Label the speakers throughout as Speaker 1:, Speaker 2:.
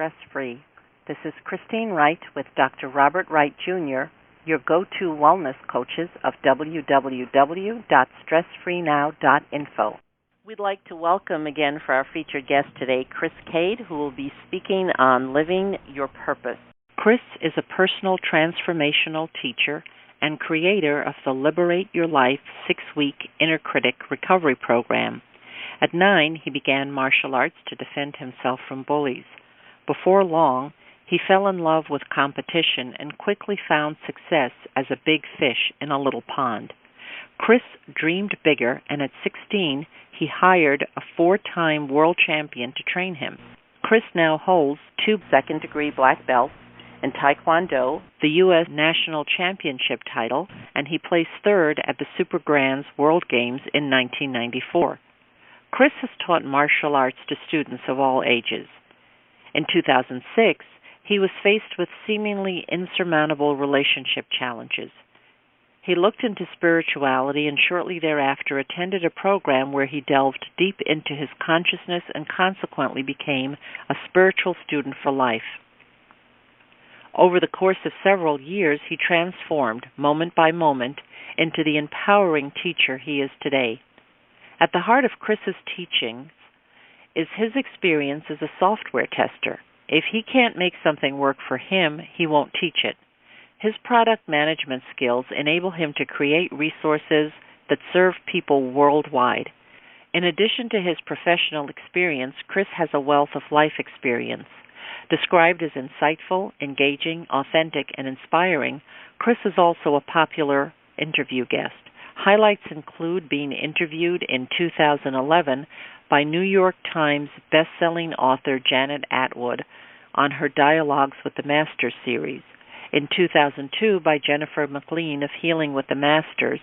Speaker 1: stress-free. This is Christine Wright with Dr. Robert Wright, Jr., your go-to wellness coaches of www.stressfreenow.info. We'd like to welcome again for our featured guest today, Chris Cade, who will be speaking on living your purpose. Chris is a personal transformational teacher and creator of the Liberate Your Life 6-week Inner Critic recovery program. At 9, he began martial arts to defend himself from bullies. Before long, he fell in love with competition and quickly found success as a big fish in a little pond. Chris dreamed bigger, and at 16, he hired a 4-time world champion to train him. Chris now holds 2 second-degree black belts in Taekwondo, the U.S. National Championship title, and he placed 3rd at the Super Grands World Games in 1994. Chris has taught martial arts to students of all ages. In 2006, he was faced with seemingly insurmountable relationship challenges. He looked into spirituality and shortly thereafter attended a program where he delved deep into his consciousness and consequently became a spiritual student for life. Over the course of several years, he transformed, moment by moment, into the empowering teacher he is today. At the heart of Chris's teachings is his experience as a software tester. If he can't make something work for him, he won't teach it. His product management skills enable him to create resources that serve people worldwide. In addition to his professional experience, Chris has a wealth of life experience. Described as insightful, engaging, authentic, and inspiring, Chris is also a popular interview guest. Highlights include being interviewed in 2011 by New York Times best-selling author Janet Atwood on her Dialogues with the Masters series, in 2002 by Jennifer McLean of Healing with the Masters,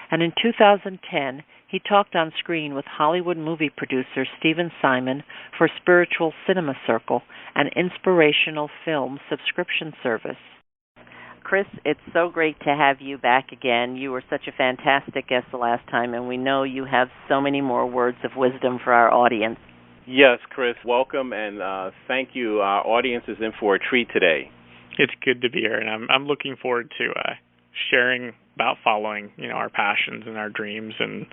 Speaker 1: and in 2010 he talked on screen with Hollywood movie producer Stephen Simon for Spiritual Cinema Circle, an inspirational film subscription service. Chris, it's so great to have you back again. You were such a fantastic guest the last time, and we know you have so many more words of wisdom for our audience.
Speaker 2: Yes, Chris, welcome, and thank you. Our audience is in for a treat today.
Speaker 3: It's good to be here, and I'm looking forward to sharing about following, our passions and our dreams, and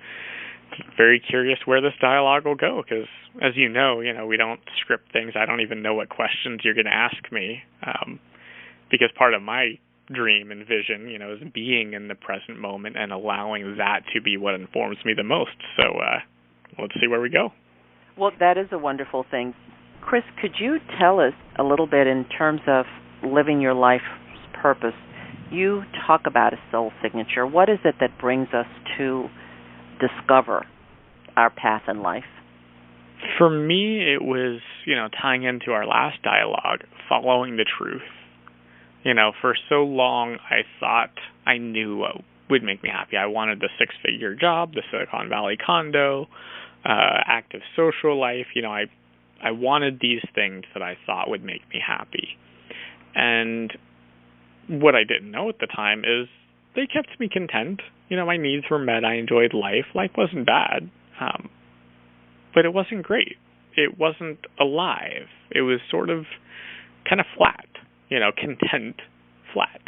Speaker 3: very curious where this dialogue will go. Because, as you know, we don't script things. I don't even know what questions you're going to ask me, because part of my dream and vision, is being in the present moment and allowing that to be what informs me the most. So let's see where we go.
Speaker 1: Well, that is a wonderful thing. Chris, could you tell us a little bit in terms of living your life's purpose? You talk about a soul signature. What is it that brings us to discover our path in life?
Speaker 3: For me, it was, tying into our last dialogue, following the truth. For so long, I thought I knew what would make me happy. I wanted the 6-figure job, the Silicon Valley condo, active social life. I wanted these things that I thought would make me happy. And what I didn't know at the time is they kept me content. My needs were met. I enjoyed life. Life wasn't bad, but it wasn't great. It wasn't alive. It was sort of kind of flat, content, flat.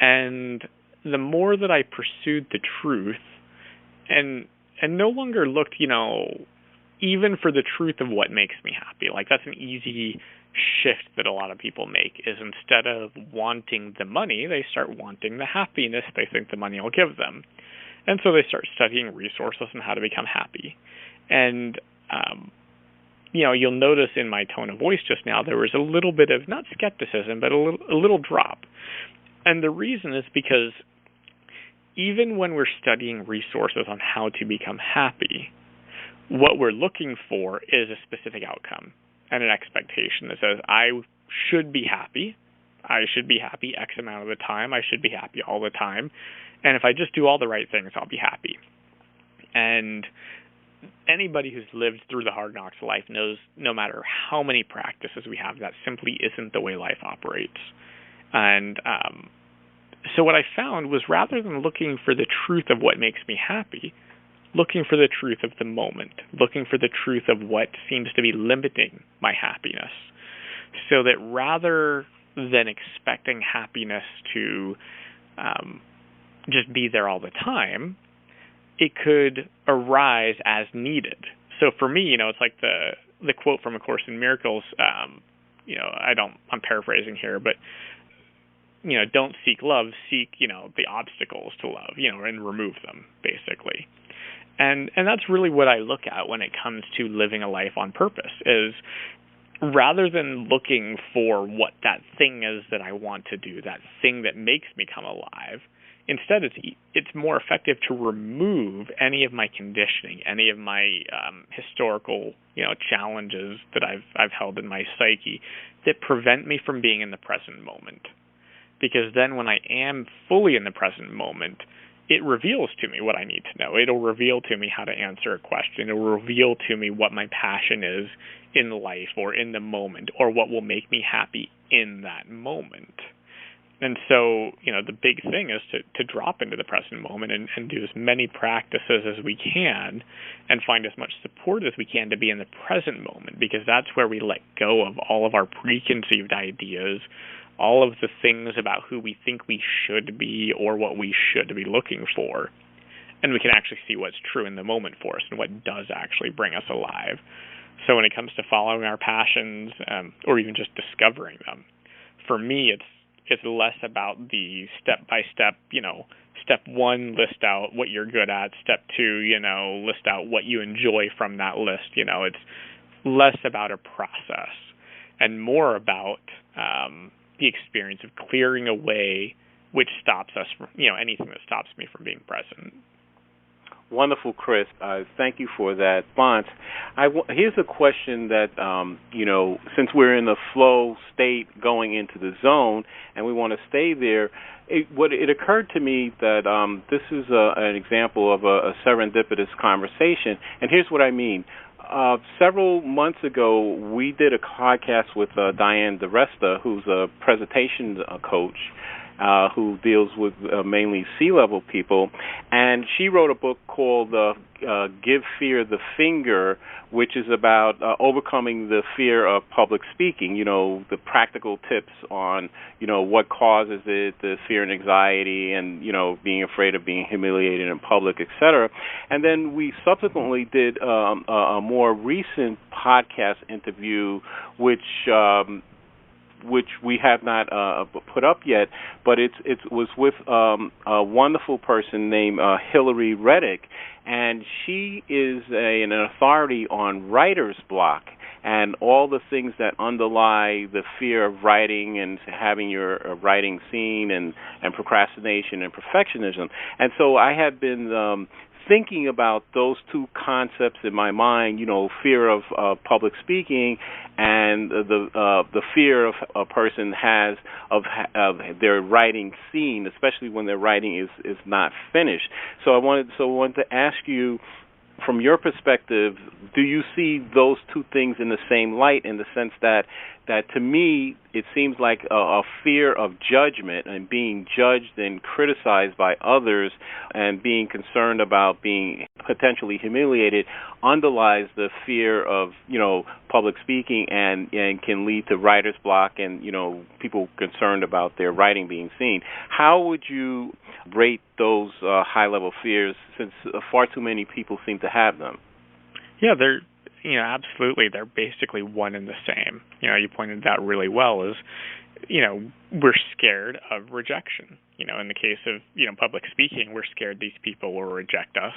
Speaker 3: And the more that I pursued the truth and no longer looked, even for the truth of what makes me happy. Like, that's an easy shift that a lot of people make, is instead of wanting the money, they start wanting the happiness they think the money will give them. And so they start studying resources on how to become happy. And, you'll notice in my tone of voice just now, there was a little bit of, not skepticism, but a little drop. And the reason is because even when we're studying resources on how to become happy, what we're looking for is a specific outcome and an expectation that says, I should be happy. I should be happy X amount of the time. I should be happy all the time. And if I just do all the right things, I'll be happy. And anybody who's lived through the hard knocks of life knows no matter how many practices we have, that simply isn't the way life operates. And so what I found was, rather than looking for the truth of what makes me happy, looking for the truth of the moment, looking for the truth of what seems to be limiting my happiness. so that rather than expecting happiness to just be there all the time, it could arise as needed. So for me, it's like the quote from A Course in Miracles. I'm paraphrasing here, but don't seek love, seek the obstacles to love, and remove them, basically. And that's really what I look at when it comes to living a life on purpose, is rather than looking for what that thing is that I want to do, that thing that makes me come alive, instead it's more effective to remove any of my conditioning, any of my historical challenges that I've held in my psyche that prevent me from being in the present moment. Because then when I am fully in the present moment, it reveals to me what I need to know. It'll reveal to me how to answer a question. It'll reveal to me what my passion is in life or in the moment, or what will make me happy in that moment. And so, the big thing is to drop into the present moment and do as many practices as we can and find as much support as we can to be in the present moment, because that's where we let go of all of our preconceived ideas, all of the things about who we think we should be or what we should be looking for. And we can actually see what's true in the moment for us and what does actually bring us alive. So when it comes to following our passions, or even just discovering them, for me, it's less about the step-by-step, step one, list out what you're good at. Step two, list out what you enjoy from that list. It's less about a process and more about the experience of clearing away which stops us from, anything that stops me from being present.
Speaker 2: Wonderful, Chris. Thank you for that response. Here's a question that, since we're in the flow state going into the zone and we want to stay there, it occurred to me that this is an example of a serendipitous conversation. And here's what I mean. Several months ago, we did a podcast with Diane DeResta, who's a presentation coach, who deals with mainly C-level people, and she wrote a book called Give Fear the Finger, which is about overcoming the fear of public speaking, the practical tips on, what causes it, the fear and anxiety, and, being afraid of being humiliated in public, etc. And then we subsequently did a more recent podcast interview, which we have not put up yet, but it was with a wonderful person named Hillary Reddick, and she is an authority on writer's block and all the things that underlie the fear of writing and having your writing seen and procrastination and perfectionism. And so I have been thinking about those two concepts in my mind, fear of public speaking and the fear of a person has of their writing seen, especially when their writing is not finished. So I wanted to ask you, from your perspective, do you see those two things in the same light, in the sense that to me it seems like a fear of judgment and being judged and criticized by others and being concerned about being potentially humiliated underlies the fear of public speaking and can lead to writer's block and people concerned about their writing being seen. How would you rate those high-level fears, since far too many people seem to have them?
Speaker 3: Yeah, they're absolutely. They're basically one and the same. You pointed that really well. Is we're scared of rejection. In the case of public speaking, we're scared these people will reject us,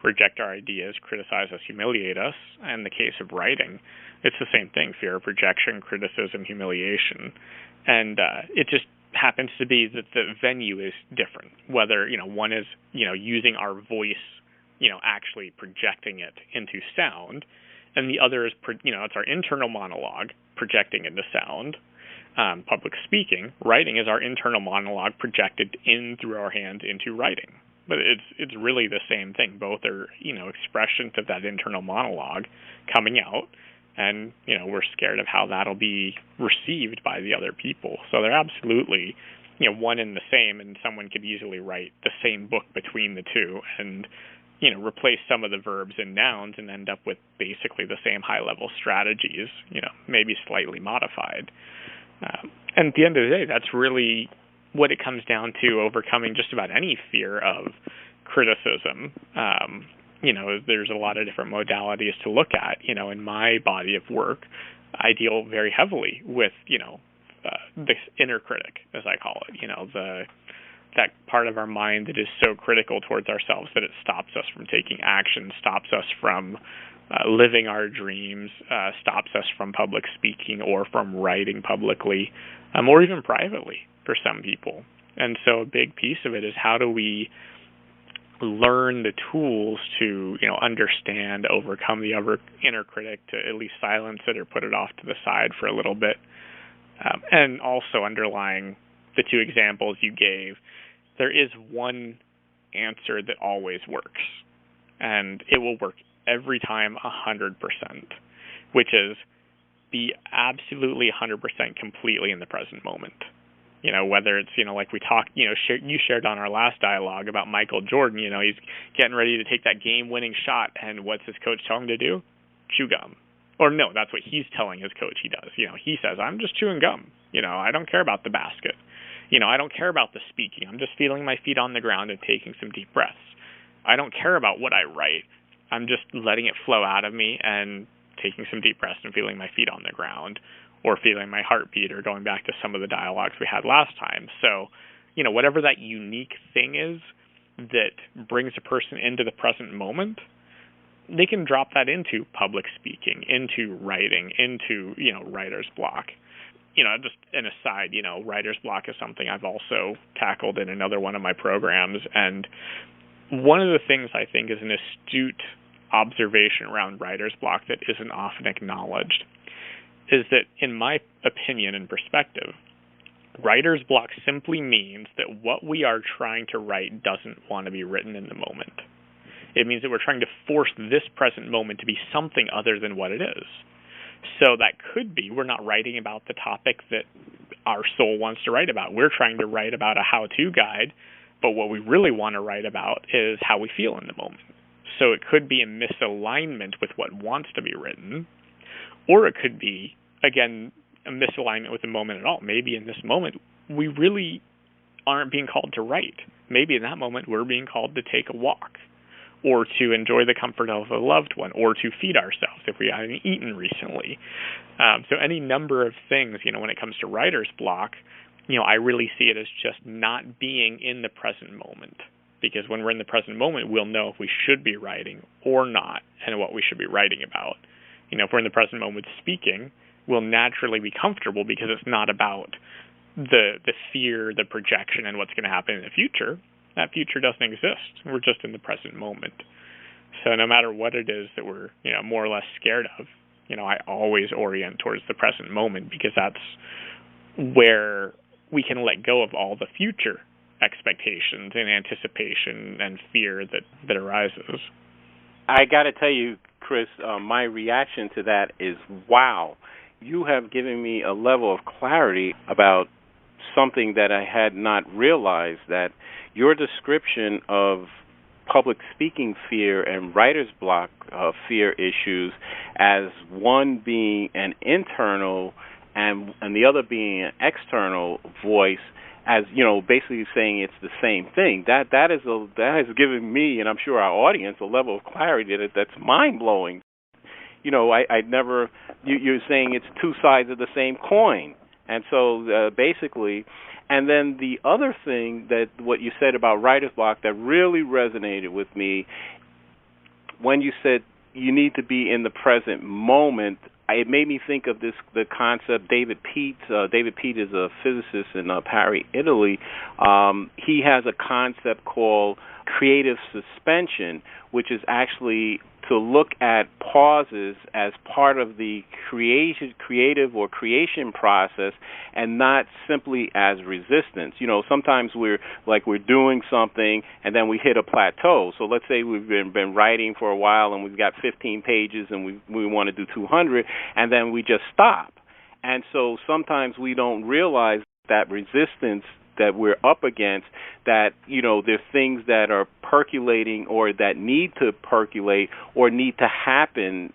Speaker 3: reject our ideas, criticize us, humiliate us. And in the case of writing, it's the same thing: fear of rejection, criticism, humiliation, and it just happens to be that the venue is different. Whether one is using our voice, actually projecting it into sound, and the other is it's our internal monologue projecting into sound. Public speaking, writing, is our internal monologue projected in through our hands into writing. But it's really the same thing. Both are expressions of that internal monologue coming out, and we're scared of how that'll be received by the other people. So they're absolutely one and the same, and someone could easily write the same book between the two, and replace some of the verbs and nouns and end up with basically the same high-level strategies, maybe slightly modified. And at the end of the day, that's really what it comes down to, overcoming just about any fear of criticism. There's a lot of different modalities to look at. In my body of work, I deal very heavily with, the inner critic, as I call it, that part of our mind that is so critical towards ourselves that it stops us from taking action, stops us from living our dreams, stops us from public speaking or from writing publicly, or even privately for some people. And so a big piece of it is, how do we learn the tools to, understand, overcome the inner critic, to at least silence it or put it off to the side for a little bit. And also, underlying the two examples you gave, there is one answer that always works, and it will work every time 100%, which is be absolutely 100% completely in the present moment. Whether it's, like we talked, you shared on our last dialogue about Michael Jordan, he's getting ready to take that game-winning shot, and what's his coach telling him to do? Chew gum. Or no, that's what he's telling his coach he does. He says, I'm just chewing gum. I don't care about the basket. I don't care about the speaking. I'm just feeling my feet on the ground and taking some deep breaths. I don't care about what I write. I'm just letting it flow out of me and taking some deep breaths and feeling my feet on the ground, or feeling my heartbeat, or going back to some of the dialogues we had last time. So, whatever that unique thing is that brings a person into the present moment, they can drop that into public speaking, into writing, into, writer's block. Just an aside, writer's block is something I've also tackled in another one of my programs. And one of the things I think is an astute observation around writer's block that isn't often acknowledged is that, in my opinion and perspective, writer's block simply means that what we are trying to write doesn't want to be written in the moment. It means that we're trying to force this present moment to be something other than what it is. So that could be, we're not writing about the topic that our soul wants to write about. We're trying to write about a how-to guide, but what we really want to write about is how we feel in the moment. So it could be a misalignment with what wants to be written, or it could be, again, a misalignment with the moment at all. Maybe in this moment, we really aren't being called to write. Maybe in that moment, we're being called to take a walk, or to enjoy the comfort of a loved one, or to feed ourselves if we haven't eaten recently. So any number of things, when it comes to writer's block, I really see it as just not being in the present moment. Because when we're in the present moment, we'll know if we should be writing or not, and what we should be writing about. If we're in the present moment speaking, we'll naturally be comfortable because it's not about the fear, the projection, and what's going to happen in the future. That future doesn't exist. We're just in the present moment. So no matter what it is that we're, more or less scared of, I always orient towards the present moment, because that's where we can let go of all the future expectations and anticipation and fear that arises.
Speaker 2: I got to tell you, Chris, my reaction to that is, wow, you have given me a level of clarity about something that I had not realized, that your description of public speaking fear and writer's block fear issues as one being an internal and the other being an external voice, as basically saying it's the same thing. That has given me, and I'm sure our audience, a level of clarity that's mind blowing. I never. You're saying it's two sides of the same coin, and so basically. And then the other thing, that what you said about writer's block that really resonated with me, when you said you need to be in the present moment, it made me think of the concept. David Pete is a physicist in Paris, Italy. He has a concept called creative suspension, which is actually to look at pauses as part of the creative or creation process, and not simply as resistance. Sometimes we're doing something and then we hit a plateau. So let's say we've been writing for a while and we've got 15 pages and we want to do 200, and then we just stop. And so sometimes we don't realize that resistance that we're up against, that there's things that are percolating or that need to percolate or need to happen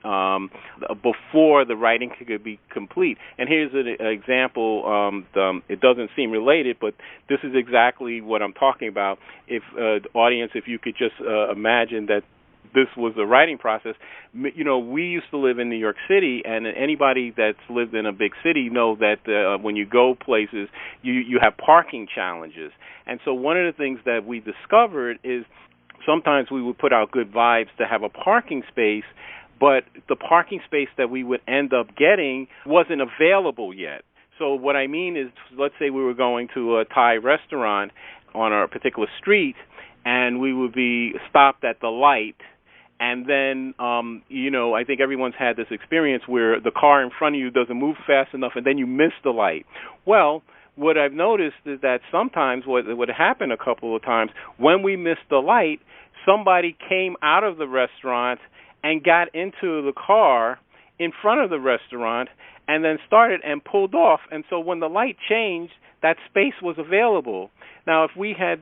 Speaker 2: before the writing could be complete. And here's an example. It doesn't seem related, but this is exactly what I'm talking about. If audience, if you could just imagine that this was a writing process. We used to live in New York City, and anybody that's lived in a big city know that when you go places, you have parking challenges. And so one of the things that we discovered is sometimes we would put out good vibes to have a parking space, but the parking space that we would end up getting wasn't available yet. So what I mean is, let's say we were going to a Thai restaurant on a particular street, and we would be stopped at the light. And then, I think everyone's had this experience where the car in front of you doesn't move fast enough, and then you miss the light. Well, what I've noticed is that sometimes what would happen a couple of times, when we missed the light, somebody came out of the restaurant and got into the car in front of the restaurant and then started and pulled off. And so when the light changed, that space was available. Now, if we had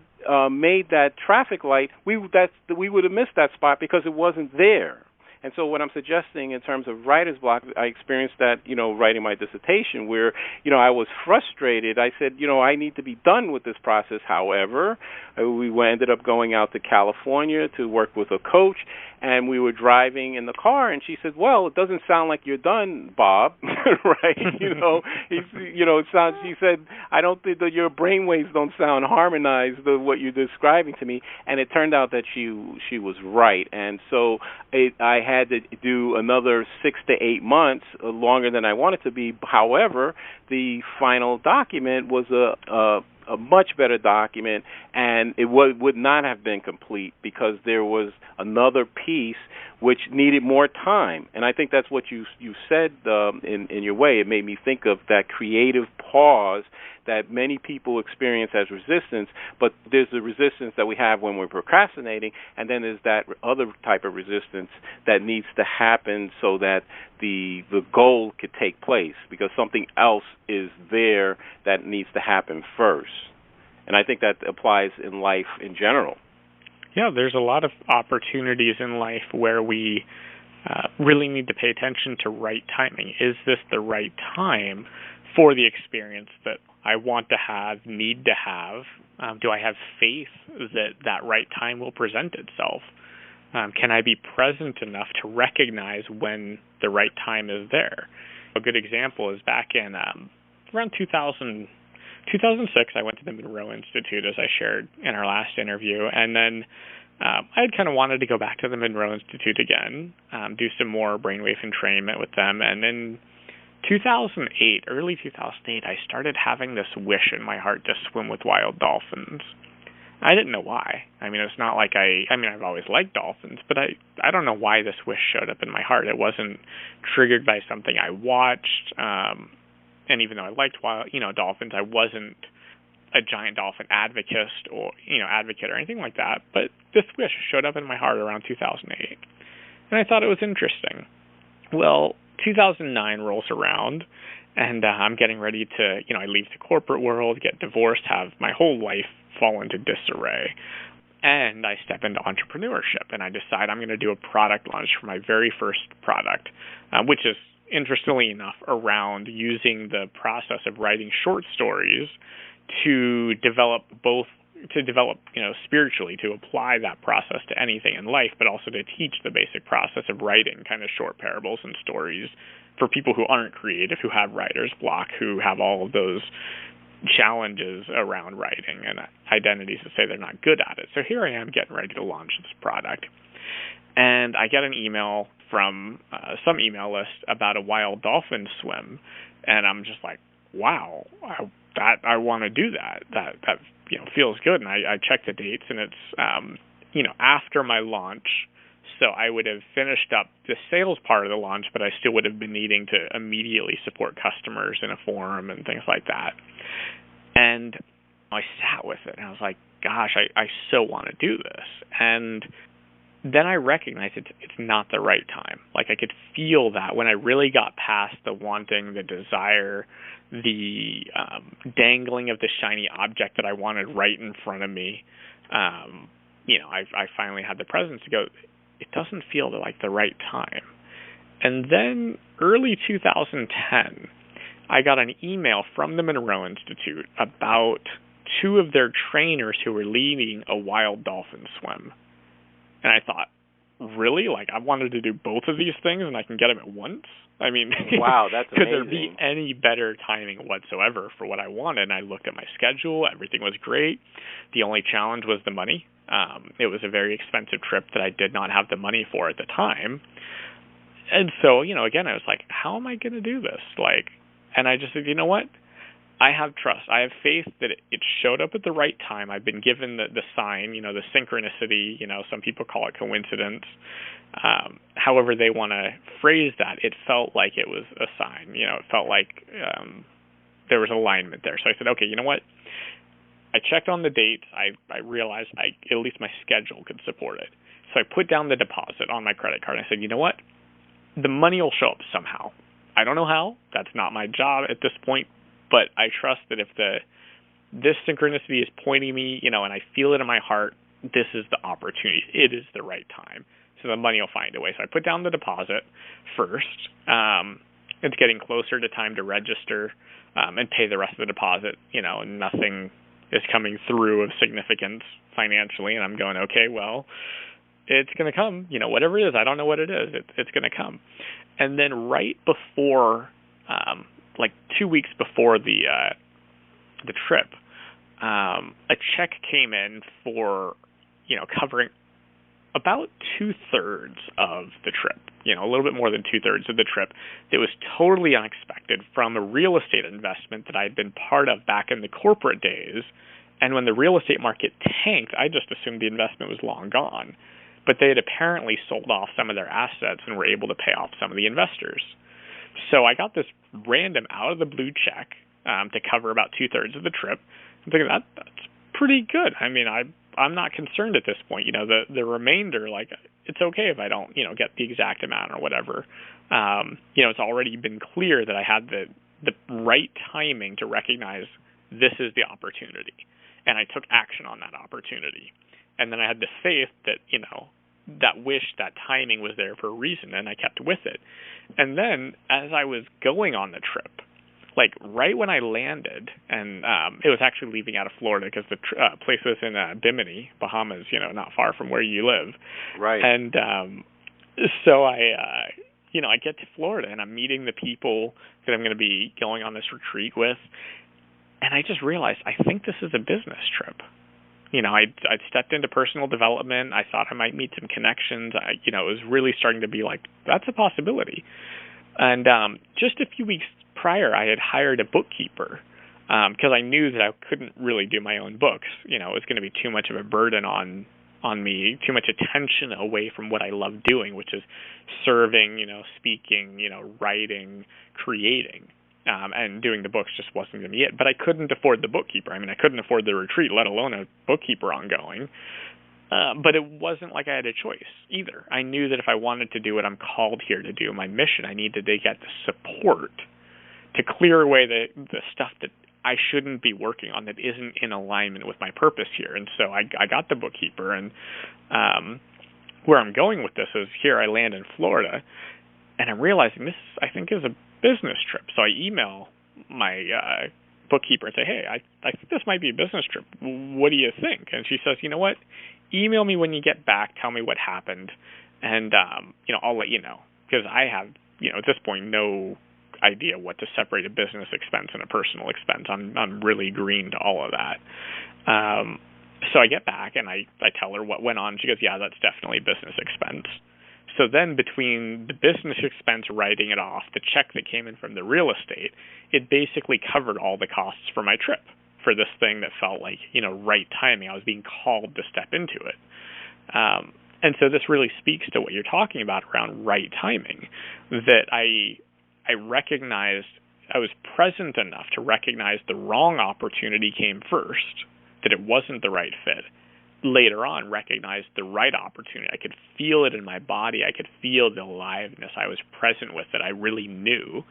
Speaker 2: made that traffic light, we would have missed that spot because it wasn't there. And so what I'm suggesting in terms of writer's block, I experienced that, writing my dissertation where, I was frustrated. I said, I need to be done with this process. However, we ended up going out to California to work with a coach, and we were driving in the car, and she said, well, it doesn't sound like you're done, Bob, right? It sounds, she said, I don't think that your brainwaves don't sound harmonized with what you're describing to me. And it turned out that she was right. And so I had to do another 6 to 8 months, longer than I wanted to be. However, the final document was a much better document, and it would not have been complete because there was another piece which needed more time. And I think that's what you said in your way. It made me think of that creative pause that many people experience as resistance, but there's the resistance that we have when we're procrastinating, and then there's that other type of resistance that needs to happen so that the goal could take place, because something else is there that needs to happen first. And I think that applies in life in general.
Speaker 3: Yeah, there's a lot of opportunities in life where we really need to pay attention to right timing. Is this the right time for the experience that I want to have, need to have? Do I have faith that that right time will present itself? Can I be present enough to recognize when the right time is there? A good example is back in around 2006, I went to the Monroe Institute, as I shared in our last interview, and then I had kind of wanted to go back to the Monroe Institute again, do some more brainwave entrainment with them, and in 2008, early 2008, I started having this wish in my heart to swim with wild dolphins. I didn't know why. I mean, it's not like I've always liked dolphins, but I don't know why this wish showed up in my heart. It wasn't triggered by something I watched, and even though I liked dolphins, I wasn't a giant dolphin advocate or anything like that. But this wish showed up in my heart around 2008, and I thought it was interesting. Well, 2009 rolls around, and I'm getting ready to, I leave the corporate world, get divorced, have my whole life fall into disarray. And I step into entrepreneurship, and I decide I'm going to do a product launch for my very first product, which is, interestingly enough, around using the process of writing short stories to develop spiritually, to apply that process to anything in life, but also to teach the basic process of writing kind of short parables and stories for people who aren't creative, who have writer's block, who have all of those challenges around writing and identities that say they're not good at it. So here I am getting ready to launch this product. And I get an email from some email list about a wild dolphin swim. And I'm just like, wow, I want to do that. That feels good. And I check the dates, and it's, after my launch. So I would have finished up the sales part of the launch, but I still would have been needing to immediately support customers in a forum and things like that. And I sat with it, and I was like, gosh, I so want to do this. And then I recognized it's not the right time. Like, I could feel that when I really got past the wanting, the desire, the dangling of the shiny object that I wanted right in front of me. I finally had the presence to go, it doesn't feel like the right time. And then early 2010, I got an email from the Monroe Institute about two of their trainers who were leading a wild dolphin swim. And I thought, really? Like, I wanted to do both of these things and I can get them at once? I mean,
Speaker 2: wow, that's amazing.
Speaker 3: Could there be any better timing whatsoever for what I wanted? And I looked at my schedule. Everything was great. The only challenge was the money. It was a very expensive trip that I did not have the money for at the time. And so, again, I was like, how am I going to do this? And I just said, you know what? I have trust. I have faith that it showed up at the right time. I've been given the sign, the synchronicity, some people call it coincidence. However they want to phrase that, it felt like it was a sign. It felt like there was alignment there. So I said, okay, you know what? I checked on the dates. I realized at least my schedule could support it. So I put down the deposit on my credit card. And I said, you know what? The money will show up somehow. I don't know how. That's not my job at this point. But I trust that if this synchronicity is pointing me, and I feel it in my heart, this is the opportunity. It is the right time. So the money will find a way. So I put down the deposit first. It's getting closer to time to register and pay the rest of the deposit, and nothing is coming through of significance financially. And I'm going, okay, well, it's going to come, whatever it is. I don't know what it is. It's going to come. And then right before, 2 weeks before the trip, a check came in for, covering about 2/3 of the trip, a little bit more than 2/3 of the trip. It was totally unexpected from a real estate investment that I had been part of back in the corporate days. And when the real estate market tanked, I just assumed the investment was long gone. But they had apparently sold off some of their assets and were able to pay off some of the investors. So I got this random out-of-the-blue check to cover about 2/3 of the trip. I'm thinking, that's pretty good. I mean, I'm not concerned at this point. The remainder, it's okay if I don't, get the exact amount or whatever. It's already been clear that I had the right timing to recognize this is the opportunity. And I took action on that opportunity. And then I had the faith that, that wish, that timing was there for a reason, and I kept with it. And then as I was going on the trip, right when I landed, and it was actually leaving out of Florida because the place was in Bimini, Bahamas, not far from where you live.
Speaker 2: Right.
Speaker 3: And so I get to Florida, and I'm meeting the people that I'm going to be going on this retreat with. And I just realized, I think this is a business trip. I'd stepped into personal development. I thought I might meet some connections. It was really starting to be like, that's a possibility. And just a few weeks prior, I had hired a bookkeeper because I knew that I couldn't really do my own books. It was going to be too much of a burden on me, too much attention away from what I love doing, which is serving, speaking, writing, creating. And doing the books just wasn't going to be it. But I couldn't afford the bookkeeper. I mean, I couldn't afford the retreat, let alone a bookkeeper ongoing. But it wasn't like I had a choice either. I knew that if I wanted to do what I'm called here to do, my mission, I needed to get the support to clear away the stuff that I shouldn't be working on that isn't in alignment with my purpose here. And so I got the bookkeeper. And where I'm going with this is here I land in Florida, and I'm realizing this, I think, is a business trip. So I email my bookkeeper and say, hey, I think this might be a business trip. What do you think? And she says, you know what? Email me when you get back. Tell me what happened. And, I'll let you know. Because I have, at this point, no idea what to separate a business expense and a personal expense. I'm really green to all of that. So I get back and I tell her what went on. She goes, yeah, that's definitely business expense. So then between the business expense, writing it off, the check that came in from the real estate, it basically covered all the costs for my trip for this thing that felt like, right timing. I was being called to step into it. And so this really speaks to what you're talking about around right timing, that I recognized, I was present enough to recognize the wrong opportunity came first, that it wasn't the right fit. later on recognized the right opportunity. I could feel it in my body. I could feel the aliveness. I was present with it. I really knew.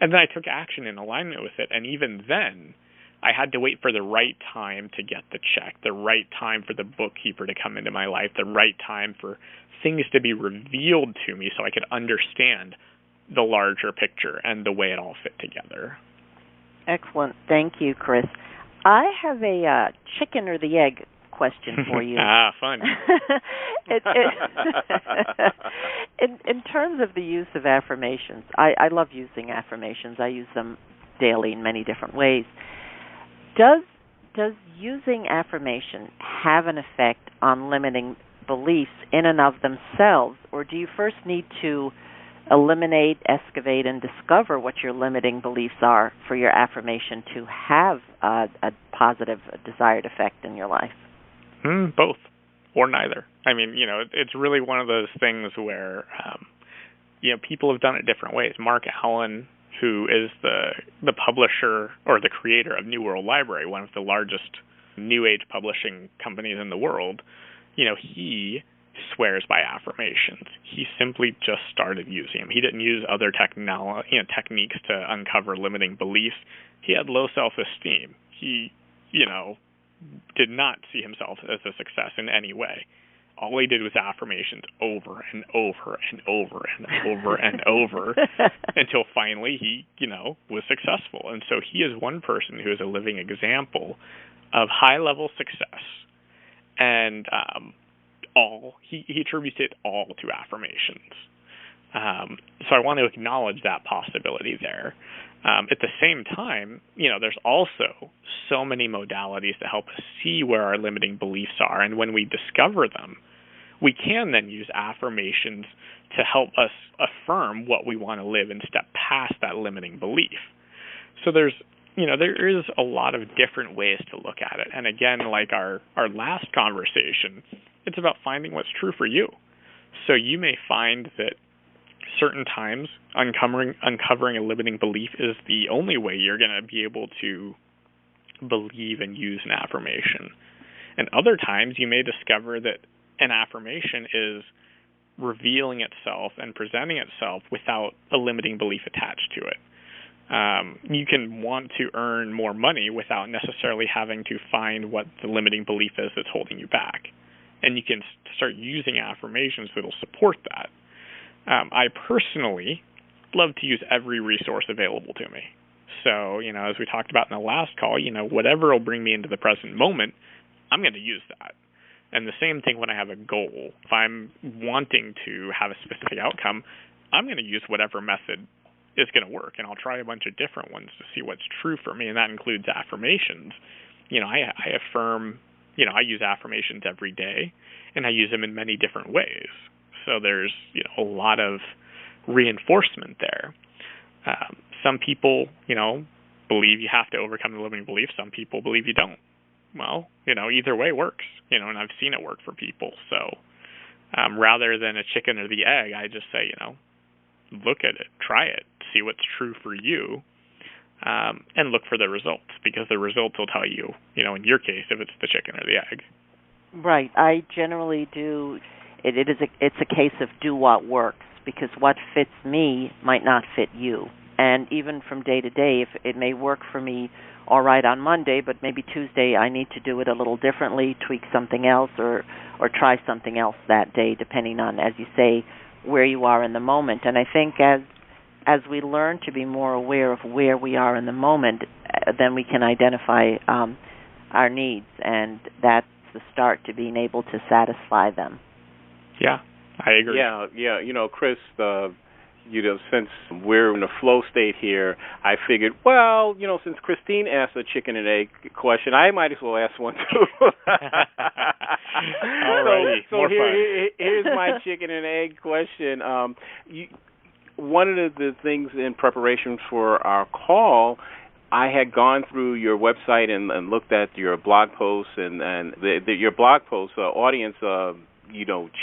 Speaker 3: And then I took action in alignment with it. And even then, I had to wait for the right time to get the check, the right time for the bookkeeper to come into my life, the right time for things to be revealed to me so I could understand the larger picture and the way it all fit together.
Speaker 1: Excellent. Thank you, Chris. I have a chicken or the egg question for you.
Speaker 3: Fun.
Speaker 1: In terms of the use of affirmations, I love using affirmations. I use them daily in many different ways. Does using affirmation have an effect on limiting beliefs in and of themselves, or do you first need to eliminate, excavate, and discover what your limiting beliefs are for your affirmation to have a positive, desired effect in your life?
Speaker 3: Both, or neither. I mean, it's really one of those things where, people have done it different ways. Mark Allen, who is the publisher or the creator of New World Library, one of the largest New Age publishing companies in the world, he swears by affirmations. He simply just started using them. He didn't use other techniques to uncover limiting beliefs. He had low self-esteem. He, did not see himself as a success in any way. All he did was affirmations over and over and over and over and over until finally he, was successful. And so he is one person who is a living example of high-level success. And he attributes it all to affirmations. So I want to acknowledge that possibility there. At the same time, there's also so many modalities to help us see where our limiting beliefs are. And when we discover them, we can then use affirmations to help us affirm what we want to live and step past that limiting belief. So there is a lot of different ways to look at it. And again, like our last conversation, it's about finding what's true for you. So you may find that certain times uncovering a limiting belief is the only way you're going to be able to believe and use an affirmation. And other times you may discover that an affirmation is revealing itself and presenting itself without a limiting belief attached to it. You can want to earn more money without necessarily having to find what the limiting belief is that's holding you back. And you can start using affirmations that will support that. I personally love to use every resource available to me. So, as we talked about in the last call, whatever will bring me into the present moment, I'm going to use that. And the same thing when I have a goal. If I'm wanting to have a specific outcome, I'm going to use whatever method is going to work. And I'll try a bunch of different ones to see what's true for me. And that includes affirmations. I affirm, I use affirmations every day, and I use them in many different ways. So there's, a lot of reinforcement there. Some people, believe you have to overcome the limiting belief. Some people believe you don't. Well, either way works, and I've seen it work for people. So rather than a chicken or the egg, I just say, look at it, try it, see what's true for you, and look for the results, because the results will tell you, in your case, if it's the chicken or the egg.
Speaker 1: Right. I generally do. It's a case of do what works, because what fits me might not fit you. And even from day to day, if it may work for me all right on Monday, but maybe Tuesday I need to do it a little differently, tweak something else, or try something else that day, depending on, as you say, where you are in the moment. And I think as we learn to be more aware of where we are in the moment, then we can identify our needs, and that's the start to being able to satisfy them.
Speaker 3: Yeah, I agree.
Speaker 2: Yeah, Chris, since we're in a flow state here, I figured, since Christine asked a chicken and egg question, I might as well ask one too.
Speaker 3: Alrighty,
Speaker 2: so
Speaker 3: more fun.
Speaker 2: Here's my chicken and egg question. One of the things in preparation for our call, I had gone through your website and looked at your blog posts and your blog posts. Audience,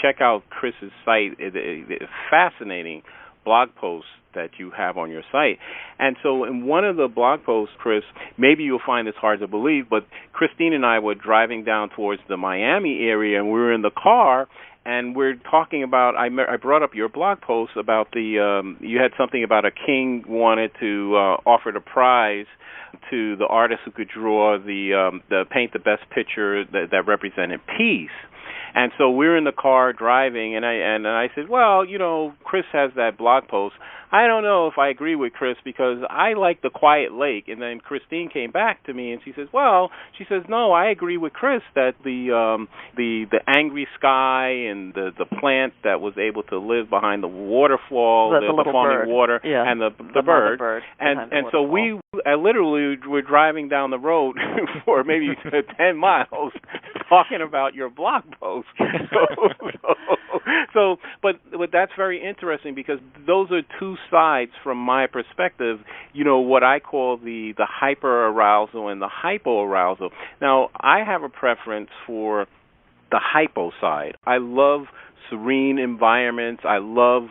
Speaker 2: check out Chris's site. It's fascinating. blog posts that you have on your site. And so in one of the blog posts, Chris, maybe you'll find this hard to believe, but Christine and I were driving down towards the Miami area, and we were in the car, and we're talking about, I brought up your blog post about you had something about a king wanted to offer the prize to the artist who could draw paint the best picture that represented peace. And so we're in the car driving, and I said, well, Chris has that blog post. I don't know if I agree with Chris because I like the quiet lake. And then Christine came back to me and she says, no, I agree with Chris that the angry sky and the plant that was able to live behind the waterfall, the falling water, and the bird. And so we literally were driving down the road for maybe 10 miles talking about your blog post. But that's very interesting because those are two sides from my perspective, what I call the hyper-arousal and the hypo-arousal. Now, I have a preference for the hypo side. I love serene environments. I love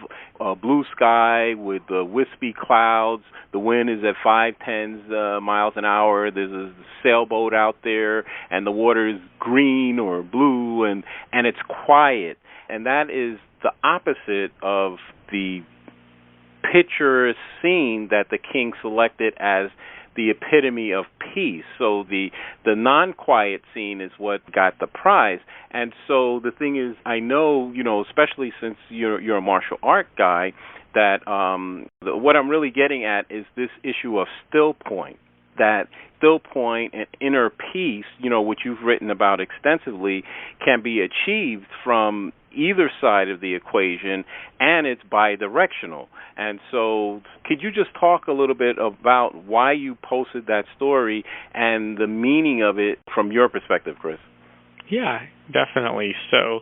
Speaker 2: blue sky with wispy clouds. The wind is at 5-10 miles an hour. There's a sailboat out there, and the water is green or blue, and it's quiet. And that is the opposite of the picture scene that the king selected as the epitome of peace. So the non-quiet scene is what got the prize. And so the thing is, I know, especially since you're a martial art guy, that what I'm really getting at is this issue of still point. That still point and inner peace, which you've written about extensively, can be achieved from either side of the equation, and it's bidirectional. And so could you just talk a little bit about why you posted that story and the meaning of it from your perspective, Chris?
Speaker 3: Yeah, definitely. So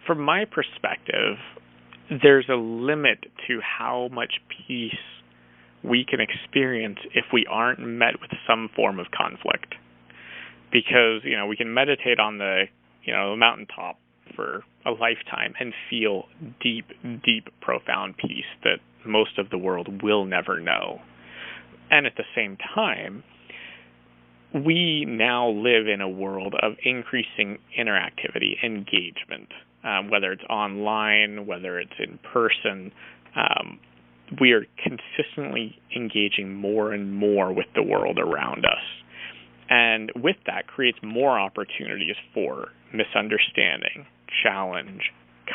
Speaker 3: from my perspective, there's a limit to how much peace we can experience if we aren't met with some form of conflict. Because, we can meditate on the mountaintop for a lifetime and feel deep, deep, profound peace that most of the world will never know. And at the same time, we now live in a world of increasing interactivity, engagement, whether it's online, whether it's in person. We are consistently engaging more and more with the world around us. And with that creates more opportunities for misunderstanding, challenge,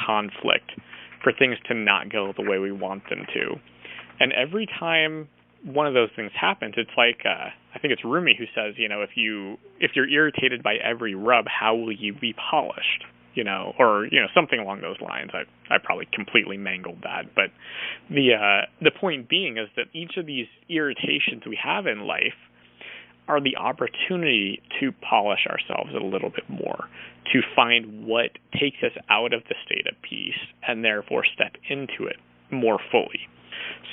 Speaker 3: conflict, for things to not go the way we want them to. And every time one of those things happens, it's like, I think it's Rumi who says, if you're irritated by every rub, how will you be polished? Or something along those lines. I probably completely mangled that, but the point being is that each of these irritations we have in life are the opportunity to polish ourselves a little bit more, to find what takes us out of the state of peace and therefore step into it more fully.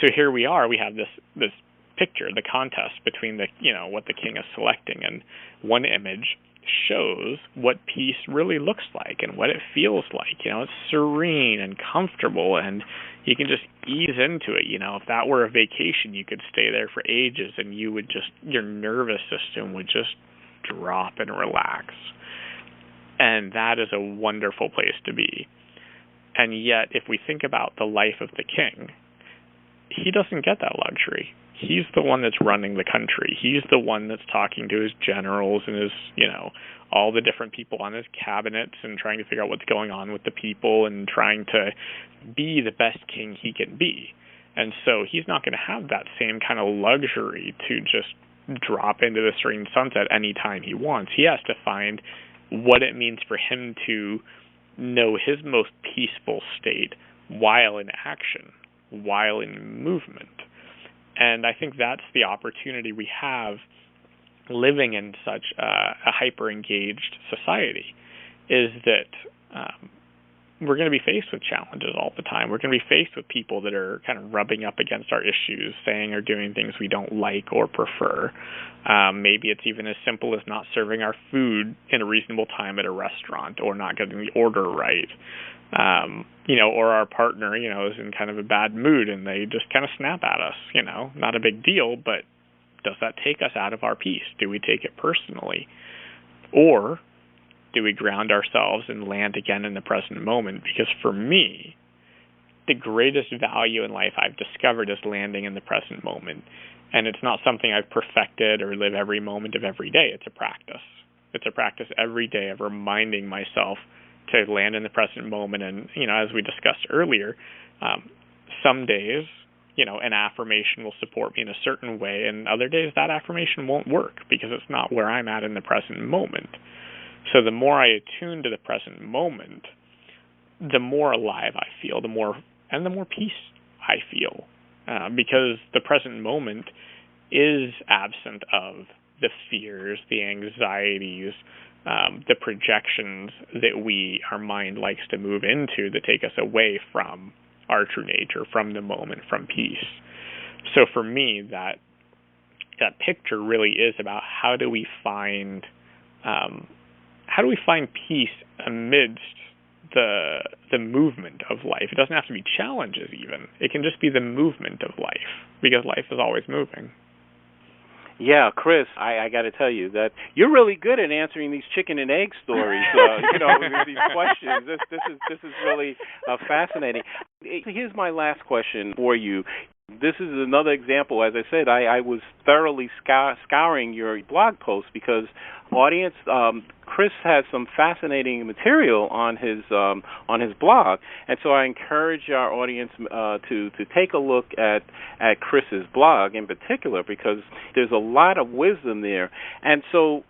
Speaker 3: So here we are. We have this picture, the contest between what the king is selecting, and one image shows what peace really looks like and what it feels like. It's serene and comfortable, and you can just ease into it. If that were a vacation, you could stay there for ages, and your nervous system would just drop and relax. And that is a wonderful place to be. And yet, if we think about the life of the king, he doesn't get that luxury. He's the one that's running the country. He's the one that's talking to his generals and his, all the different people on his cabinets and trying to figure out what's going on with the people and trying to be the best king he can be. And so he's not going to have that same kind of luxury to just drop into the serene sunset anytime he wants. He has to find what it means for him to know his most peaceful state while in action, while in movement. And I think that's the opportunity we have living in such a hyper-engaged society, is that we're going to be faced with challenges all the time. We're going to be faced with people that are kind of rubbing up against our issues, saying or doing things we don't like or prefer. Maybe it's even as simple as not serving our food in a reasonable time at a restaurant or not getting the order right. Or our partner, is in kind of a bad mood and they just kind of snap at us, not a big deal, but does that take us out of our peace? Do we take it personally? Or do we ground ourselves and land again in the present moment? Because for me, the greatest value in life I've discovered is landing in the present moment. And it's not something I've perfected or live every moment of every day. It's a practice. It's a practice every day of reminding myself to land in the present moment. And, as we discussed earlier, some days, an affirmation will support me in a certain way, and other days that affirmation won't work because it's not where I'm at in the present moment. So the more I attune to the present moment, the more alive I feel, the more peace I feel, because the present moment is absent of the fears, the anxieties, the projections that our mind likes to move into that take us away from our true nature, from the moment, from peace. So for me, that picture really is about how do we find peace amidst the movement of life. It doesn't have to be challenges even. It can just be the movement of life, because life is always moving.
Speaker 2: Yeah, Chris, I got to tell you that you're really good at answering these chicken and egg stories. These questions. This is really fascinating. Here's my last question for you. This is another example. As I said, I was thoroughly scouring your blog post because, audience, Chris has some fascinating material on his blog, and so I encourage our audience to take a look at Chris's blog in particular, because there's a lot of wisdom there. And so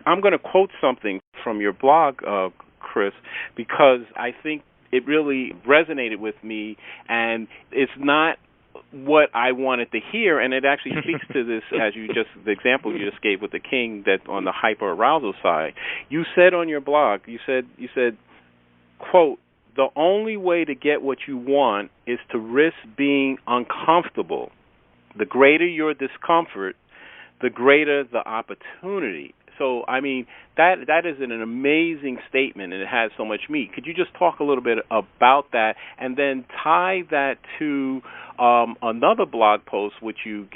Speaker 2: I'm going to quote something from your blog, Chris, because I think it really resonated with me, and it's not what I wanted to hear, and it actually speaks to this, the example you just gave with the king, that on the hyper-arousal side. You said on your blog, you said, quote, "The only way to get what you want is to risk being uncomfortable. The greater your discomfort, the greater the opportunity." So, I mean, that is an amazing statement, and it has so much meat. Could you just talk a little bit about that, and then tie that to another blog post which you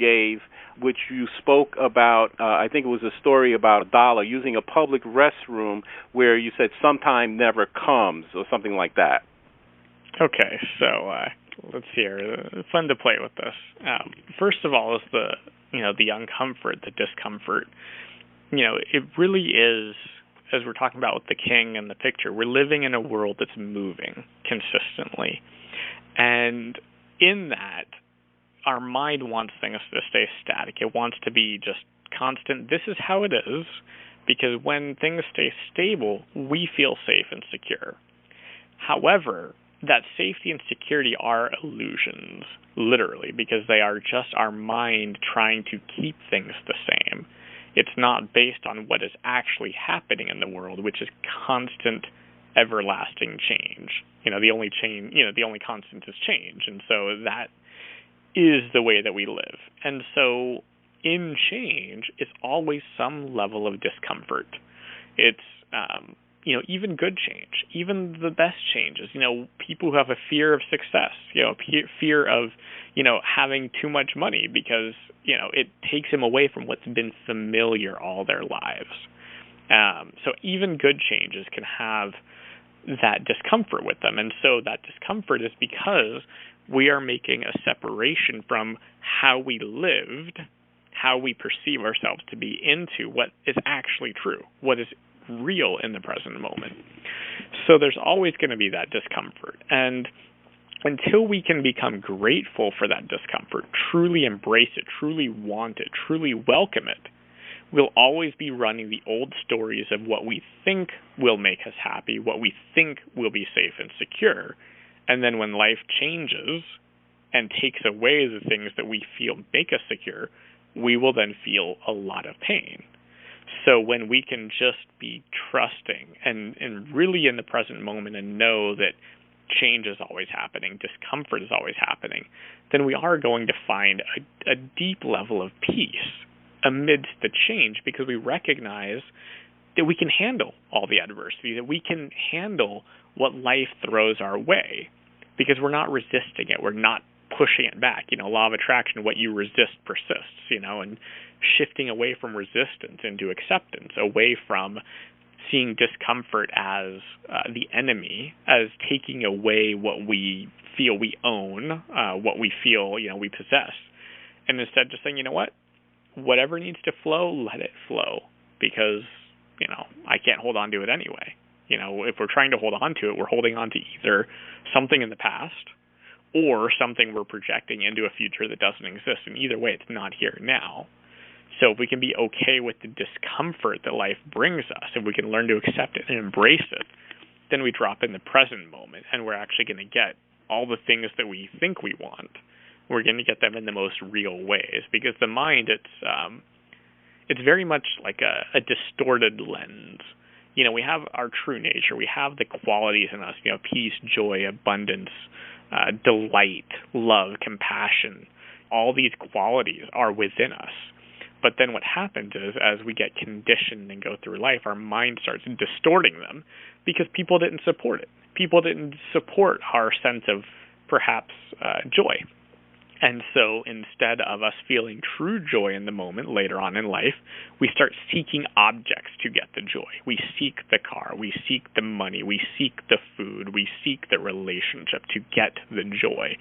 Speaker 2: spoke about, I think it was a story about $1, using a public restroom, where you said sometime never comes, or something like that.
Speaker 3: Okay, so let's see here. Fun to play with this. First of all is the uncomfort, the discomfort. It really is, as we're talking about with the king and the picture, we're living in a world that's moving consistently. And in that, our mind wants things to stay static. It wants to be just constant. This is how it is, because when things stay stable, we feel safe and secure. However, that safety and security are illusions, literally, because they are just our mind trying to keep things the same. It's not based on what is actually happening in the world, which is constant, everlasting change. The only constant is change, and so that is the way that we live. And so, in change, it's always some level of discomfort. It's even good change, even the best changes. People who have a fear of success, fear of, having too much money because, it takes them away from what's been familiar all their lives. So even good changes can have that discomfort with them. And so that discomfort is because we are making a separation from how we lived, how we perceive ourselves to be, into what is actually true, what is real in the present moment. So there's always going to be that discomfort. And until we can become grateful for that discomfort, truly embrace it, truly want it, truly welcome it, we'll always be running the old stories of what we think will make us happy, what we think will be safe and secure. And then when life changes and takes away the things that we feel make us secure, we will then feel a lot of pain. So when we can just be trusting and really in the present moment and know that change is always happening, discomfort is always happening, then we are going to find a deep level of peace amidst the change, because we recognize that we can handle all the adversity, that we can handle what life throws our way, because we're not resisting it. We're not pushing it back. Law of attraction, what you resist persists, and shifting away from resistance into acceptance, away from seeing discomfort as the enemy, as taking away what we feel we own, what we feel, we possess. And instead just saying, whatever needs to flow, let it flow, because, I can't hold on to it anyway. If we're trying to hold on to it, we're holding on to either something in the past or something we're projecting into a future that doesn't exist. And either way, it's not here now. So if we can be okay with the discomfort that life brings us, if we can learn to accept it and embrace it, then we drop in the present moment, and we're actually going to get all the things that we think we want. We're going to get them in the most real ways, because the mind, it's very much like a distorted lens. We have our true nature. We have the qualities in us, peace, joy, abundance, delight, love, compassion. All these qualities are within us. But then what happens is, as we get conditioned and go through life, our mind starts distorting them because people didn't support it. People didn't support our sense of perhaps joy. And so instead of us feeling true joy in the moment later on in life, we start seeking objects to get the joy. We seek the car, we seek the money, we seek the food, we seek the relationship to get the joy,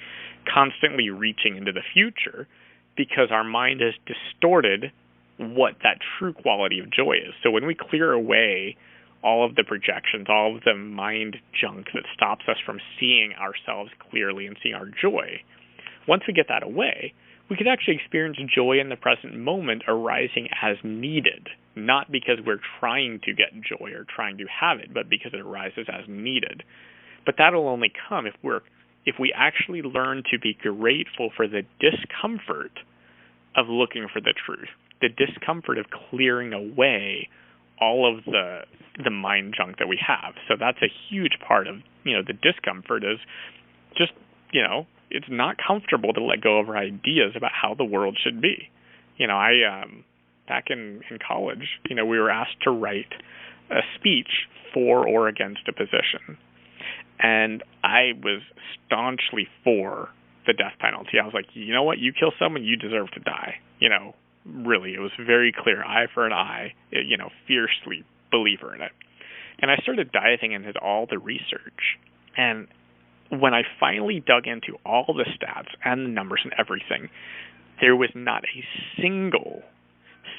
Speaker 3: constantly reaching into the future because our mind has distorted what that true quality of joy is. So when we clear away all of the projections, all of the mind junk that stops us from seeing ourselves clearly and seeing our joy, once we get that away, we could actually experience joy in the present moment arising as needed, not because we're trying to get joy or trying to have it, but because it arises as needed. But that'll only come if we actually learn to be grateful for the discomfort of looking for the truth, the discomfort of clearing away all of the mind junk that we have. So that's a huge part of, the discomfort is just, it's not comfortable to let go of our ideas about how the world should be. I back in college, we were asked to write a speech for or against a position. And I was staunchly for the death penalty. I was like, you know what? You kill someone, you deserve to die. Really, it was very clear, eye for an eye, fiercely believer in it. And I started diving into all the research. And when I finally dug into all the stats and the numbers and everything, there was not a single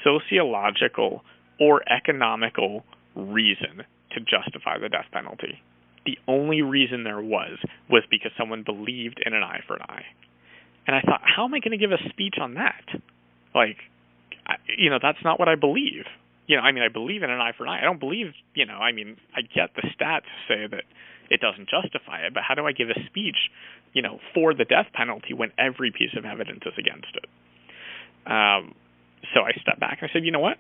Speaker 3: sociological or economical reason to justify the death penalty. The only reason there was because someone believed in an eye for an eye. And I thought, how am I going to give a speech on that? That's not what I believe. I believe in an eye for an eye. I don't believe, I get the stats say that it doesn't justify it, but how do I give a speech, for the death penalty when every piece of evidence is against it? So I stepped back and I said, you know what?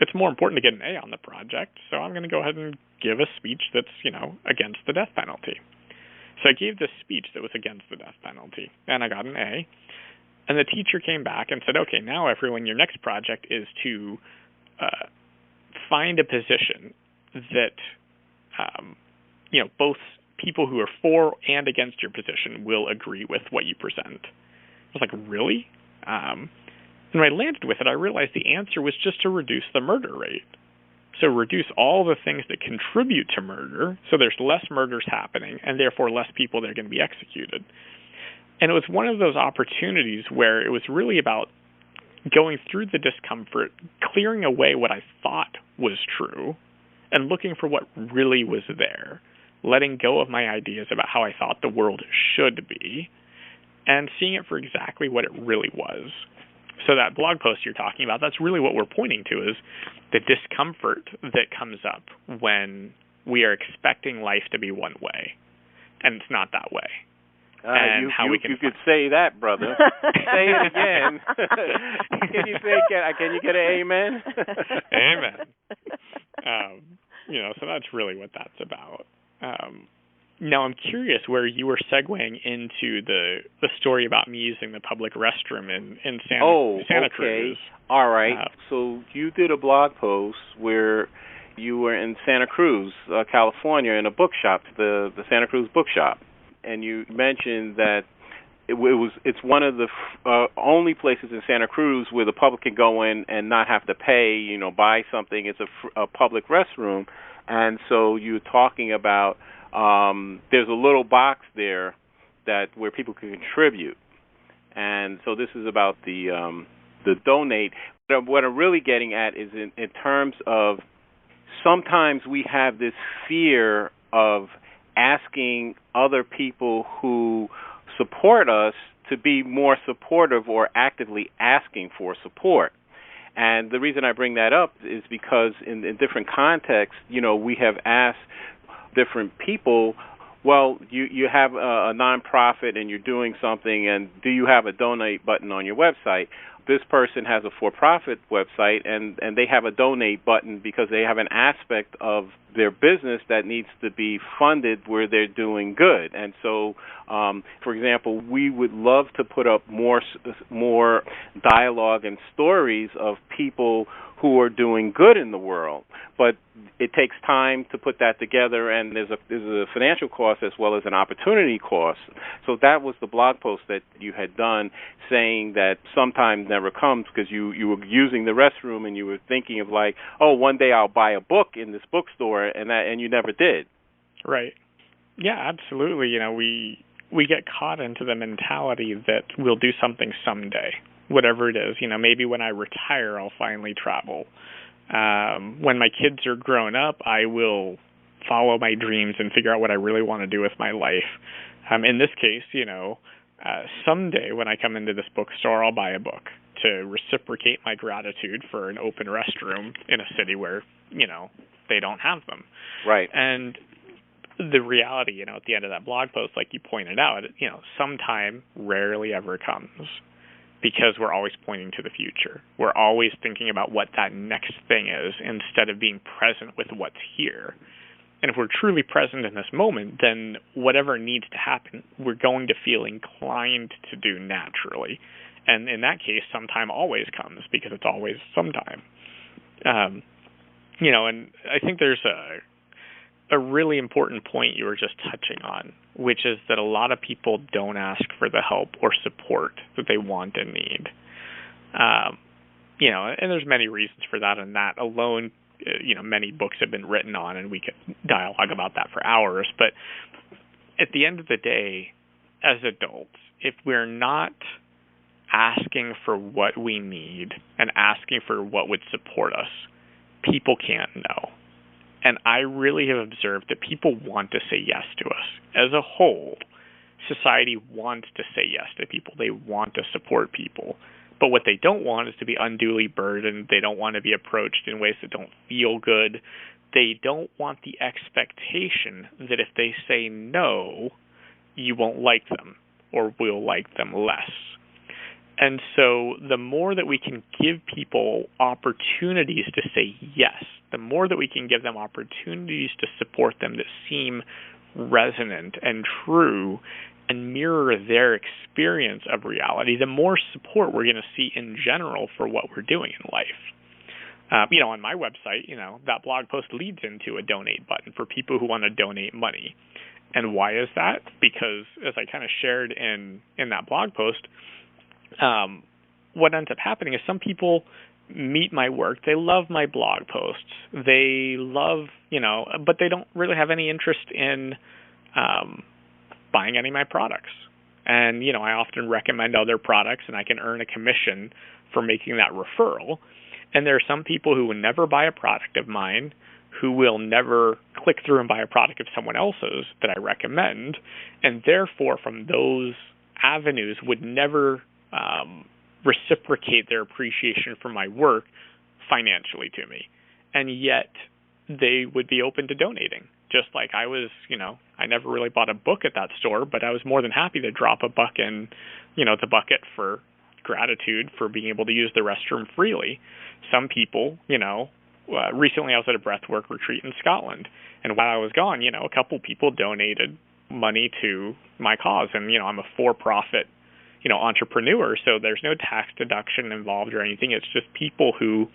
Speaker 3: It's more important to get an A on the project, so I'm going to go ahead and give a speech that's, against the death penalty. So I gave this speech that was against the death penalty, and I got an A. And the teacher came back and said, okay, now everyone, your next project is to find a position that, both people who are for and against your position will agree with what you present. I was like, really? And when I landed with it, I realized the answer was just to reduce the murder rate. So reduce all the things that contribute to murder, so there's less murders happening, and therefore less people that are going to be executed. And it was one of those opportunities where it was really about going through the discomfort, clearing away what I thought was true, and looking for what really was there, letting go of my ideas about how I thought the world should be, and seeing it for exactly what it really was. So that blog post you're talking about, that's really what we're pointing to, is the discomfort that comes up when we are expecting life to be one way, and it's not that way. And
Speaker 2: you could say that, brother. Say it again. Can you get an amen?
Speaker 3: Amen. So that's really what that's about. Now I'm curious where you were segueing into the story about me using the public restroom in Santa Cruz.
Speaker 2: All right. So you did a blog post where You were in Santa Cruz, California, in a bookshop, the Santa Cruz Bookshop, and you mentioned that it's one of the only places in Santa Cruz where the public can go in and not have to pay, buy something. It's a public restroom, and so you're talking about there's a little box there where people can contribute, and so this is about the donate. But what I'm really getting at is in terms of sometimes we have this fear of asking other people who support us to be more supportive or actively asking for support. And the reason I bring that up is because in different contexts, we have asked different people, well, you have a nonprofit and you're doing something, and do you have a donate button on your website? This person has a for-profit website, and they have a donate button because they have an aspect of their business that needs to be funded where they're doing good. And so, for example, we would love to put up more dialogue and stories of people who are doing good in the world, but it takes time to put that together, and there's a financial cost as well as an opportunity cost. So that was the blog post that you had done, saying that sometimes never comes because you were using the restroom and you were thinking of like, oh, one day I'll buy a book in this bookstore, and you never did.
Speaker 3: Right. Yeah, absolutely. We get caught into the mentality that we'll do something someday, whatever it is. Maybe when I retire, I'll finally travel. When my kids are grown up, I will follow my dreams and figure out what I really want to do with my life. In this case, someday when I come into this bookstore, I'll buy a book to reciprocate my gratitude for an open restroom in a city where, they don't have them.
Speaker 2: Right.
Speaker 3: And the reality, at the end of that blog post, like you pointed out, sometime rarely ever comes, because we're always pointing to the future. We're always thinking about what that next thing is instead of being present with what's here. And if we're truly present in this moment, then whatever needs to happen, we're going to feel inclined to do naturally. And in that case, sometime always comes, because it's always sometime. And I think there's a really important point you were just touching on, which is that a lot of people don't ask for the help or support that they want and need. And there's many reasons for that, and that alone, many books have been written on, and we could dialogue about that for hours. But at the end of the day, as adults, if we're not asking for what we need and asking for what would support us, people can't know. And I really have observed that people want to say yes to us. As a whole, society wants to say yes to people. They want to support people. But what they don't want is to be unduly burdened. They don't want to be approached in ways that don't feel good. They don't want the expectation that if they say no, you won't like them or will like them less. And so the more that we can give people opportunities to say yes, the more that we can give them opportunities to support them that seem resonant and true and mirror their experience of reality, the more support we're going to see in general for what we're doing in life. On my website, that blog post leads into a donate button for people who want to donate money. And why is that? Because as I kind of shared in that blog post, what ends up happening is some people meet my work. They love my blog posts. They love, but they don't really have any interest in buying any of my products. And, I often recommend other products, and I can earn a commission for making that referral. And there are some people who will never buy a product of mine, who will never click through and buy a product of someone else's that I recommend, and therefore from those avenues would never reciprocate their appreciation for my work financially to me. And yet they would be open to donating. Just like I was, I never really bought a book at that store, but I was more than happy to drop a buck in, the bucket for gratitude for being able to use the restroom freely. Some people, recently I was at a breathwork retreat in Scotland, and while I was gone, a couple people donated money to my cause, and, I'm a for-profit entrepreneur, so there's no tax deduction involved or anything. It's just people who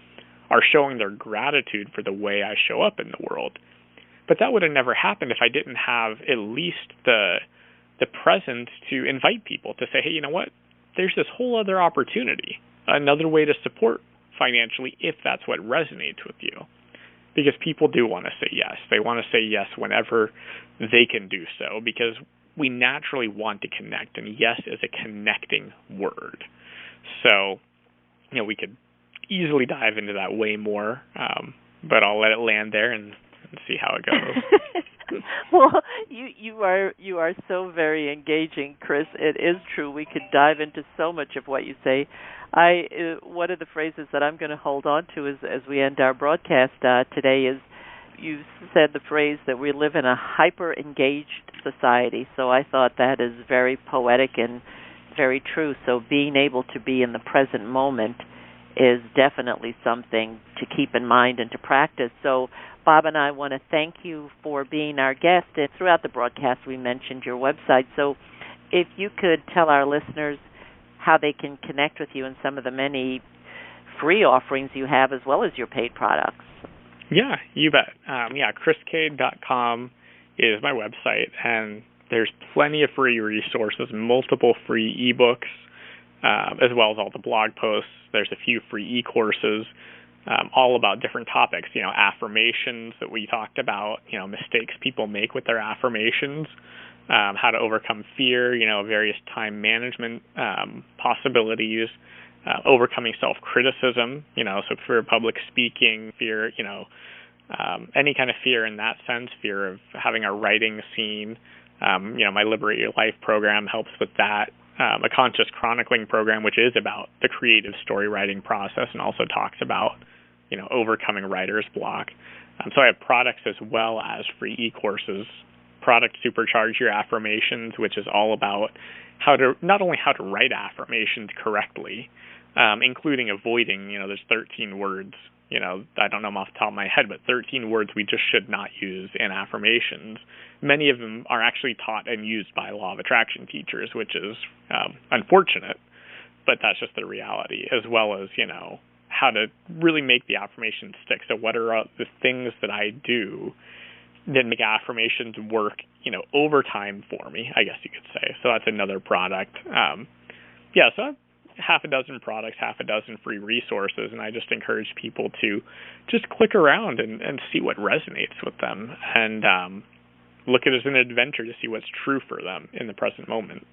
Speaker 3: are showing their gratitude for the way I show up in the world. But that would have never happened if I didn't have at least the presence to invite people to say, hey, you know what? There's this whole other opportunity, another way to support financially if that's what resonates with you. Because people do want to say yes. They want to say yes whenever they can do so, because we naturally want to connect, and yes is a connecting word. So, we could easily dive into that way more, but I'll let it land there and see how it goes.
Speaker 1: Well, you are so very engaging, Chris. It is true. We could dive into so much of what you say. One of the phrases that I'm going to hold on to as we end our broadcast today is, you said the phrase that we live in a hyper-engaged society. So I thought that is very poetic and very true. So being able to be in the present moment is definitely something to keep in mind and to practice. So Bob and I want to thank you for being our guest. And throughout the broadcast, we mentioned your website. So if you could tell our listeners how they can connect with you and some of the many free offerings you have as well as your paid products.
Speaker 3: Yeah, you bet. ChrisCade.com is my website, and there's plenty of free resources, multiple free ebooks, as well as all the blog posts. There's a few free e-courses, all about different topics, affirmations that we talked about, mistakes people make with their affirmations, how to overcome fear, various time management possibilities, overcoming self-criticism, so fear of public speaking, fear, any kind of fear in that sense, fear of having our writing seen. My Liberate Your Life program helps with that. A conscious chronicling program, which is about the creative story writing process and also talks about, overcoming writer's block. So I have products as well as free e-courses. Product Supercharge Your Affirmations, which is all about not only how to write affirmations correctly, including avoiding, there's 13 words, I don't know them off the top of my head, but 13 words we just should not use in affirmations. Many of them are actually taught and used by law of attraction teachers, which is unfortunate, but that's just the reality, as well as, how to really make the affirmations stick. So what are the things that I do that make affirmations work, over time for me, I guess you could say. So that's another product. So half a dozen products, half a dozen free resources, and I just encourage people to just click around and see what resonates with them, and look at it as an adventure to see what's true for them in the present moment.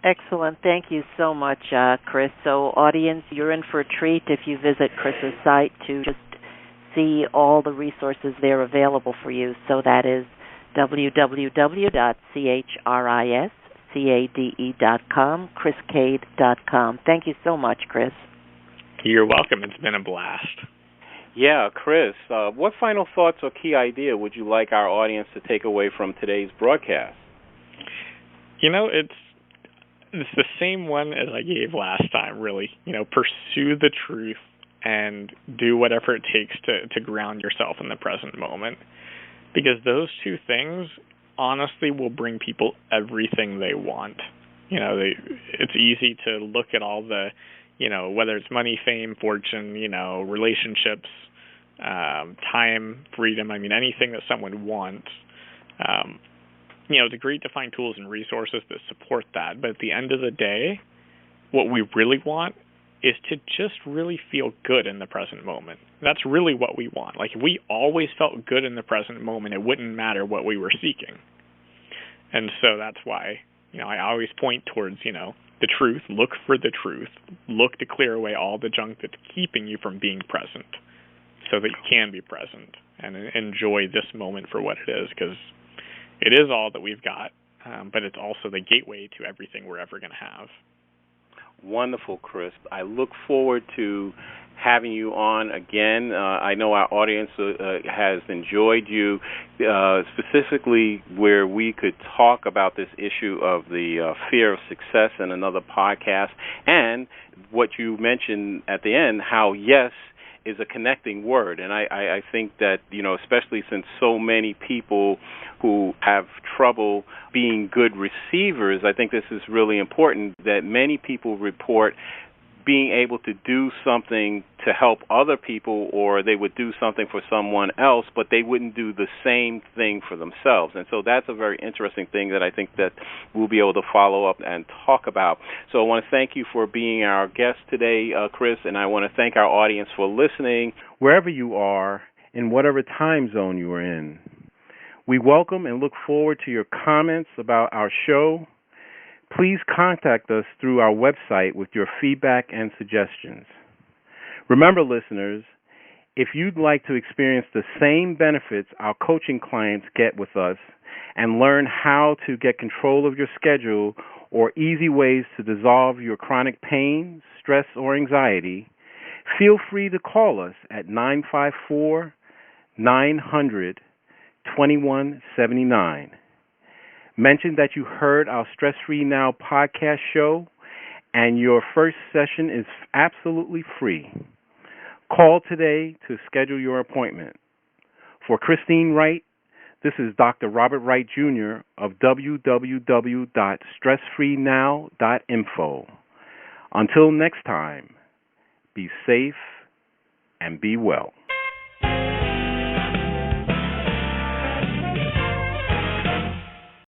Speaker 1: Excellent. Thank you so much, Chris. So, audience, you're in for a treat if you visit Chris's site to just see all the resources there available for you. So that is www.chriscade.com, chriscade.com. Thank you so much, Chris.
Speaker 3: You're welcome. It's been a blast.
Speaker 2: Yeah, Chris, what final thoughts or key idea would you like our audience to take away from today's broadcast?
Speaker 3: It's the same one as I gave last time, really. Pursue the truth and do whatever it takes to ground yourself in the present moment. Because those two things, honestly, will bring people everything they want. It's easy to look at all the, whether it's money, fame, fortune, relationships, time, freedom, anything that someone wants. It's great to find tools and resources that support that. But at the end of the day, what we really want is to just really feel good in the present moment. That's really what we want. Like, if we always felt good in the present moment, it wouldn't matter what we were seeking. And so that's why, I always point towards, the truth. Look for the truth. Look to clear away all the junk that's keeping you from being present so that you can be present and enjoy this moment for what it is, because it is all that we've got, but it's also the gateway to everything we're ever going to have.
Speaker 2: Wonderful, Chris. I look forward to having you on again. I know our audience has enjoyed you, specifically where we could talk about this issue of the fear of success in another podcast, and what you mentioned at the end, how yes is a connecting word. And I think that, especially since so many people who have trouble being good receivers, I think this is really important, that many people report being able to do something to help other people, or they would do something for someone else, but they wouldn't do the same thing for themselves. And so that's a very interesting thing that I think that we'll be able to follow up and talk about. So I want to thank you for being our guest today, Chris, and I want to thank our audience for listening, wherever you are, in whatever time zone you are in. We welcome and look forward to your comments about our show. Please contact us through our website with your feedback and suggestions. Remember, listeners, if you'd like to experience the same benefits our coaching clients get with us and learn how to get control of your schedule or easy ways to dissolve your chronic pain, stress, or anxiety, feel free to call us at 954-900-2179. Mention that you heard our Stress Free Now podcast show, and your first session is absolutely free. Call today to schedule your appointment. For Christine Wright, this is Dr. Robert Wright, Jr. of www.stressfreenow.info. Until next time, be safe and be well.